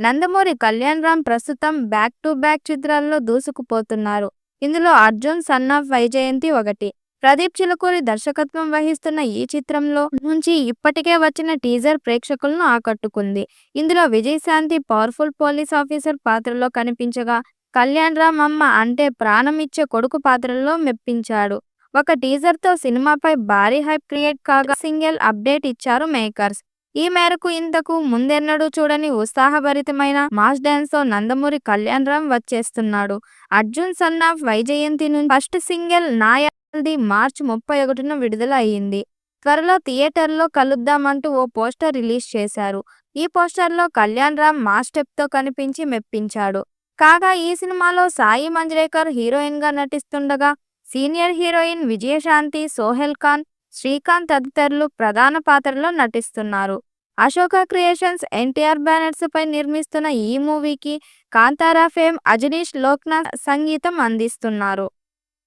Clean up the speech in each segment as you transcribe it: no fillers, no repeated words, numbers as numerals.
నందమూరి కళ్యాణ్ రామ్ ప్రస్తుతం back to back చిత్రాల్లో దూసుకుపోతున్నారు. ఇందులో అర్జున్ సన్ ఆఫ్ వైజయంతి ఒకటి. ప్రదీప్ చిలుకూరి దర్శకత్వం వహిస్తున్న ఈ చిత్రంలో నుంచి ఇప్పటికే వచ్చిన టీజర్ ప్రేక్షకులను ఆకట్టుకుంది. ఇందులో విజయశాంతి పవర్ఫుల్ పోలీస్ ఆఫీసర్ పాత్రలో కనిపించగా, కళ్యాణ్ రామ్ అమ్మ అంటే ప్రాణం ఇచ్చే కొడుకు పాత్రలో మెప్పించాడు. ఒక టీజర్తో సినిమాపై భారీ హైప్ క్రియేట్ కాగా సింగిల్ అప్డేట్ ఇచ్చారు మేకర్స్. ఈ మేరకు ఇంతకు ముందెన్నడూ చూడని ఉత్సాహభరితమైన మాస్ డాన్స్ తో నందమూరి కళ్యాణ్ రామ్ వచ్చేస్తున్నాడు. అర్జున్ సన్ ఆఫ్ వైజయంతి నుంచి ఫస్ట్ సింగిల్ నాయాల్ది మార్చి 31న విడుదల అయ్యింది. త్వరలో థియేటర్లో కలుద్దామంటూ ఓ పోస్టర్ రిలీజ్ చేశారు. ఈ పోస్టర్లో కళ్యాణ్ రామ్ మాస్ స్టెప్ తో కనిపించి మెప్పించాడు. కాగా ఈ సినిమాలో సాయి మంజ్రేకర్ హీరోయిన్ గా నటిస్తుండగా, సీనియర్ హీరోయిన్ విజయశాంతి, సోహెల్ ఖాన్, శ్రీకాంత్ తదితరులు ప్రధాన పాత్రలో నటిస్తున్నారు. అశోక క్రియేషన్స్ ఎన్టీఆర్ బ్యానర్స్ పై నిర్మిస్తున్న ఈ మూవీకి కాంతారా ఫేమ్ అజనీష్ లోక్నాథ్ సంగీతం అందిస్తున్నారు.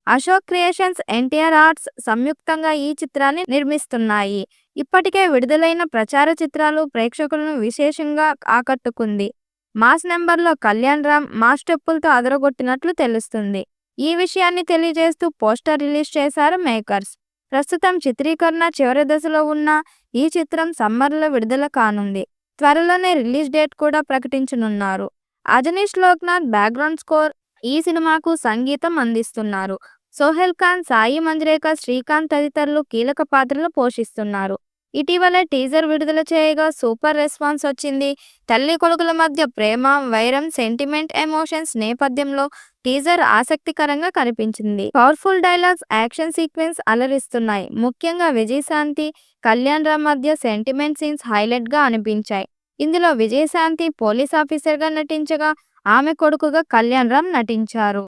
అశోక్ క్రియేషన్స్, ఎన్టీఆర్ ఆర్ట్స్ సంయుక్తంగా ఈ చిత్రాన్ని నిర్మిస్తున్నాయి. ఇప్పటికే విడుదలైన ప్రచార చిత్రాలు ప్రేక్షకులను విశేషంగా ఆకట్టుకుంది. మాస్ నెంబర్లో కళ్యాణ్ రామ్ మాస్ స్టెప్పులతో అదరగొట్టినట్లు తెలుస్తుంది. ఈ విషయాన్ని తెలియజేస్తూ పోస్టర్ రిలీజ్ చేశారు మేకర్స్. ప్రస్తుతం చిత్రీకరణ చివరి దశలో ఉన్న ఈ చిత్రం సమ్మర్లో విడుదల కానుంది. త్వరలోనే రిలీజ్ డేట్ కూడా ప్రకటించనున్నారు. అజనీష్ లోక్నాథ్ బ్యాక్గ్రౌండ్ స్కోర్ ఈ సినిమాకు సంగీతం అందిస్తున్నారు. సోహెల్ ఖాన్, సాయి మంజ్రేకర్, శ్రీకాంత్ తదితరులు కీలక పాత్రలు పోషిస్తున్నారు. ఇటీవలే టీజర్ విడుదల చేయగా సూపర్ రెస్పాన్స్ వచ్చింది. తల్లి కొడుకుల మధ్య ప్రేమ, వైరం, సెంటిమెంట్, ఎమోషన్స్ నేపథ్యంలో టీజర్ ఆసక్తికరంగా కనిపించింది. పవర్ఫుల్ డైలాగ్స్, యాక్షన్ సీక్వెన్స్ అలరిస్తున్నాయి. ముఖ్యంగా విజయశాంతి, కళ్యాణ్ రామ్ మధ్య సెంటిమెంట్ సీన్స్ హైలైట్ గా అనిపించాయి. ఇందులో విజయశాంతి పోలీస్ ఆఫీసర్ గా నటించగా, ఆమె కొడుకుగా కళ్యాణ్ రామ్ నటించారు.